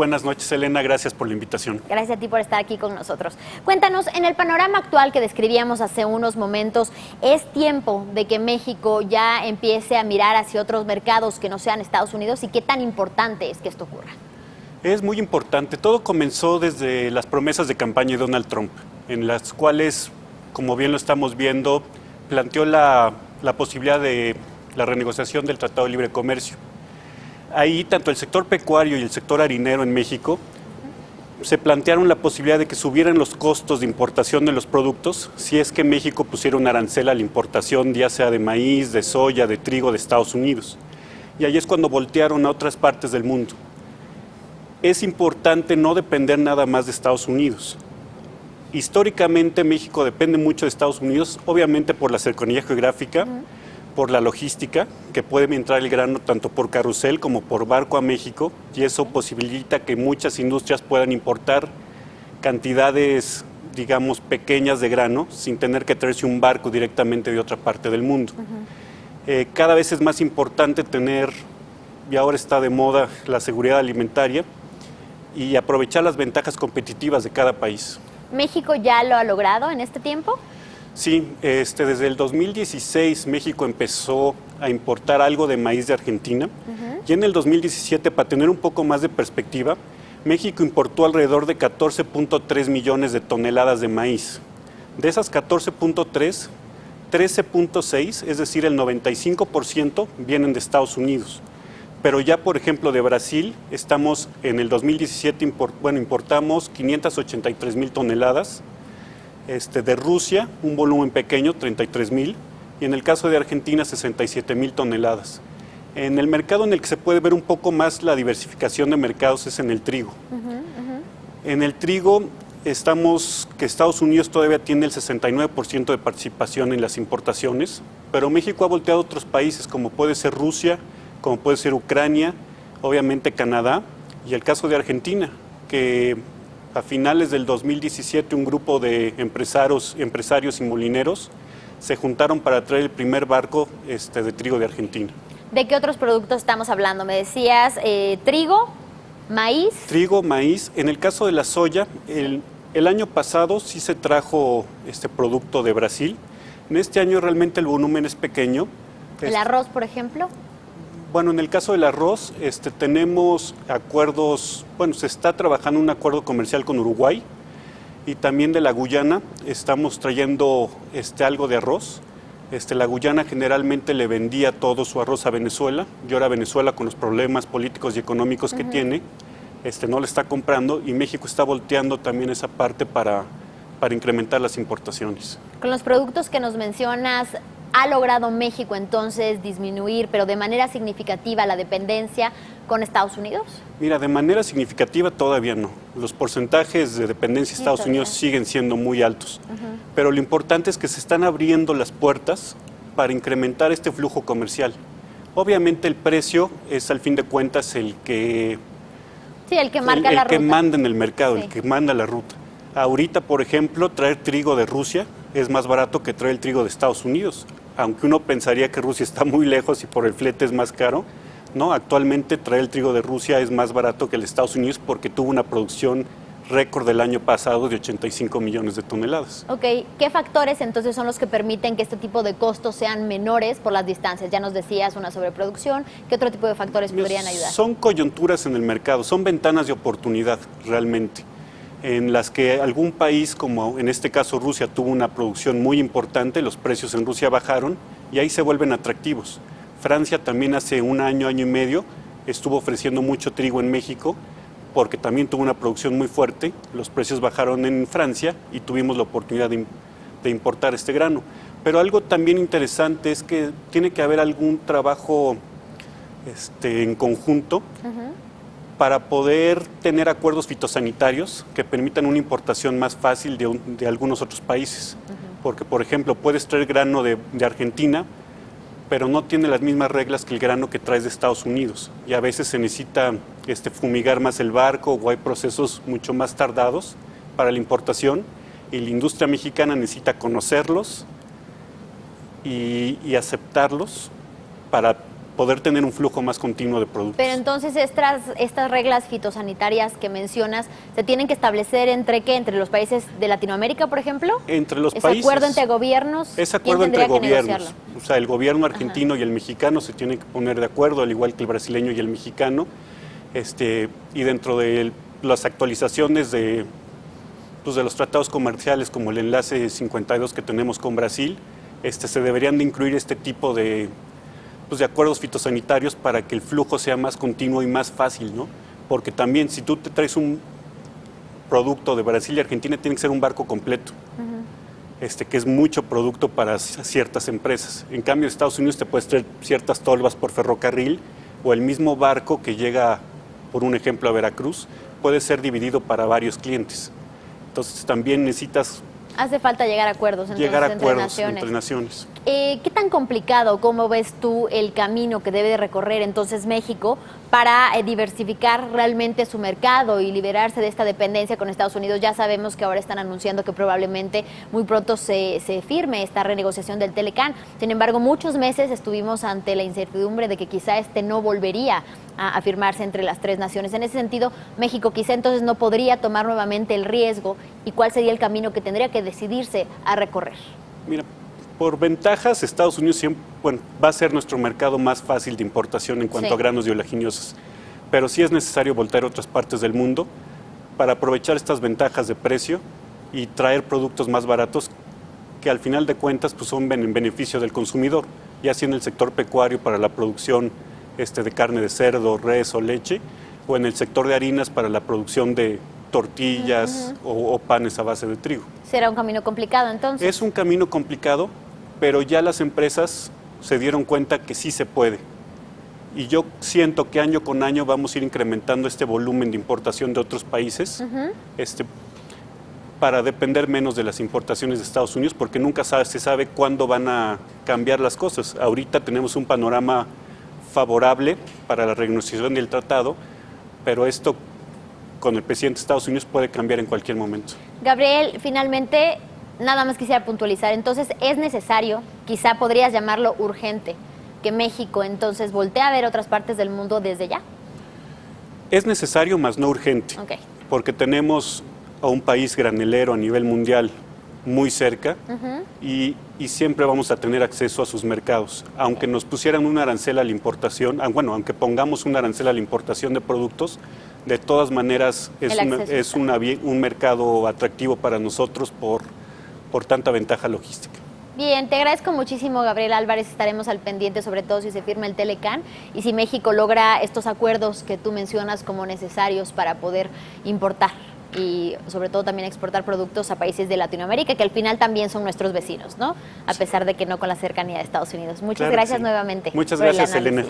Buenas noches, Elena, gracias por la invitación. Gracias a ti por estar aquí con nosotros. Cuéntanos, en el panorama actual que describíamos hace unos momentos, ¿es tiempo de que México ya empiece a mirar hacia otros mercados que no sean Estados Unidos? ¿Y qué tan importante es que esto ocurra? Es muy importante. Todo comenzó desde las promesas de campaña de Donald Trump, en las cuales, como bien lo estamos viendo, planteó la posibilidad de la renegociación del Tratado de Libre Comercio. Ahí, tanto el sector pecuario y el sector harinero en México se plantearon la posibilidad de que subieran los costos de importación de los productos si es que México pusiera un arancel a la importación, ya sea de maíz, de soya, de trigo de Estados Unidos. Y ahí es cuando voltearon a otras partes del mundo. Es importante no depender nada más de Estados Unidos. Históricamente México depende mucho de Estados Unidos, obviamente por la cercanía geográfica, por la logística, que puede entrar el grano tanto por carrusel como por barco a México, y eso posibilita que muchas industrias puedan importar cantidades, digamos, pequeñas de grano sin tener que traerse un barco directamente de otra parte del mundo. Cada vez es más importante tener, y ahora está de moda, la seguridad alimentaria y aprovechar las ventajas competitivas de cada país. ¿México ya lo ha logrado en este tiempo? Sí, desde el 2016 México empezó a importar algo de maíz de Argentina y en el 2017, para tener un poco más de perspectiva, México importó alrededor de 14.3 millones de toneladas de maíz. De esas 14.3, 13.6, es decir, el 95% vienen de Estados Unidos. Pero ya, por ejemplo, de Brasil, estamos en el 2017, importamos 583,000 toneladas. De Rusia, un volumen pequeño, 33,000, y en el caso de Argentina, 67,000 toneladas. En el mercado en el que se puede ver un poco más la diversificación de mercados es en el trigo. En el trigo que Estados Unidos todavía tiene el 69% de participación en las importaciones, pero México ha volteado a otros países, como puede ser Rusia, como puede ser Ucrania, obviamente Canadá, y el caso de Argentina, que a finales del 2017 un grupo de empresarios y molineros se juntaron para traer el primer barco de trigo de Argentina. ¿De qué otros productos estamos hablando? Me decías trigo, maíz. Trigo, maíz. En el caso de la soya, el año pasado sí se trajo este producto de Brasil. En este año realmente el volumen es pequeño. ¿El arroz, por ejemplo? Bueno, en el caso del arroz, tenemos acuerdos, se está trabajando un acuerdo comercial con Uruguay y también de la Guyana estamos trayendo algo de arroz. La Guyana generalmente le vendía todo su arroz a Venezuela y ahora Venezuela, con los problemas políticos y económicos que tiene, no le está comprando, y México está volteando también esa parte para incrementar las importaciones. Con los productos que nos mencionas, ¿ha logrado México entonces disminuir, pero de manera significativa, la dependencia con Estados Unidos? Mira, de manera significativa todavía no. Los porcentajes de dependencia de Estados Unidos siguen siendo muy altos. Pero lo importante es que se están abriendo las puertas para incrementar este flujo comercial. Obviamente el precio es, al fin de cuentas, el que marca la ruta. El que manda en el mercado, Sí. el que manda la ruta. Ahorita, por ejemplo, traer trigo de Rusia es más barato que traer el trigo de Estados Unidos. Aunque uno pensaría que Rusia está muy lejos y por el flete es más caro, ¿no? Actualmente traer el trigo de Rusia es más barato que el de Estados Unidos porque tuvo una producción récord del año pasado de 85 millones de toneladas. Ok, ¿qué factores entonces son los que permiten que este tipo de costos sean menores por las distancias? Ya nos decías una sobreproducción. ¿Qué otro tipo de factores podrían ayudar? Son coyunturas en el mercado, son ventanas de oportunidad realmente, en las que algún país, como en este caso Rusia, tuvo una producción muy importante, los precios en Rusia bajaron y ahí se vuelven atractivos. Francia también hace un año y medio estuvo ofreciendo mucho trigo en México porque también tuvo una producción muy fuerte, los precios bajaron en Francia y tuvimos la oportunidad de importar este grano. Pero algo también interesante es que tiene que haber algún trabajo en conjunto para poder tener acuerdos fitosanitarios que permitan una importación más fácil de algunos otros países. Porque, por ejemplo, puedes traer grano de Argentina, pero no tiene las mismas reglas que el grano que traes de Estados Unidos. Y a veces se necesita fumigar más el barco o hay procesos mucho más tardados para la importación y la industria mexicana necesita conocerlos y aceptarlos para poder tener un flujo más continuo de productos. Pero entonces estas reglas fitosanitarias que mencionas, ¿se tienen que establecer entre qué? ¿Entre los países de Latinoamérica, por ejemplo? Entre los ¿Es países. acuerdo entre gobiernos? Es ¿Quién acuerdo entre tendría que gobiernos. negociarlo? O sea, el gobierno argentino y el mexicano se tienen que poner de acuerdo, al igual que el brasileño y el mexicano. Y dentro de las actualizaciones de los tratados comerciales, como el enlace 52 que tenemos con Brasil, se deberían de incluir este tipo de acuerdos fitosanitarios para que el flujo sea más continuo y más fácil, ¿no? Porque también si tú te traes un producto de Brasil y Argentina, tiene que ser un barco completo, que es mucho producto para ciertas empresas. En cambio, en Estados Unidos te puedes traer ciertas tolvas por ferrocarril, o el mismo barco que llega, por un ejemplo, a Veracruz, puede ser dividido para varios clientes. Entonces también necesitas Hace falta llegar a acuerdos, entre naciones. ¿Qué tan complicado, cómo ves tú el camino que debe de recorrer entonces México para diversificar realmente su mercado y liberarse de esta dependencia con Estados Unidos? Ya sabemos que ahora están anunciando que probablemente muy pronto se firme esta renegociación del Telecán. Sin embargo, muchos meses estuvimos ante la incertidumbre de que quizá no volvería a firmarse entre las tres naciones. En ese sentido, México quizá entonces no podría tomar nuevamente el riesgo. ¿Y cuál sería el camino que tendría que decidirse a recorrer? Mira, por ventajas, Estados Unidos siempre, va a ser nuestro mercado más fácil de importación en cuanto a granos y oleaginosas, pero sí es necesario voltear a otras partes del mundo para aprovechar estas ventajas de precio y traer productos más baratos que al final de cuentas son en beneficio del consumidor, ya sea en el sector pecuario para la producción de carne de cerdo, res o leche, o en el sector de harinas para la producción de tortillas o panes a base de trigo. ¿Será un camino complicado entonces? Es un camino complicado, pero ya las empresas se dieron cuenta que sí se puede. Y yo siento que año con año vamos a ir incrementando este volumen de importación de otros países, para depender menos de las importaciones de Estados Unidos, porque nunca se sabe cuándo van a cambiar las cosas. Ahorita tenemos un panorama favorable para la renegociación del tratado, pero esto con el presidente de Estados Unidos puede cambiar en cualquier momento. Gabriel, finalmente, nada más quisiera puntualizar, entonces es necesario, quizá podrías llamarlo urgente, que México entonces voltee a ver otras partes del mundo desde ya. Es necesario, mas no urgente, porque tenemos a un país granelero a nivel mundial muy cerca y siempre vamos a tener acceso a sus mercados. Aunque nos pusieran un arancel a la importación, aunque pongamos un arancel a la importación de productos, de todas maneras es un mercado atractivo para nosotros por tanta ventaja logística. Bien, te agradezco muchísimo, Gabriel Álvarez. Estaremos al pendiente, sobre todo si se firma el Telecán y si México logra estos acuerdos que tú mencionas como necesarios para poder importar y sobre todo también exportar productos a países de Latinoamérica, que al final también son nuestros vecinos, ¿no? A pesar de que no con la cercanía de Estados Unidos. Muchas gracias nuevamente. Muchas gracias, Elena.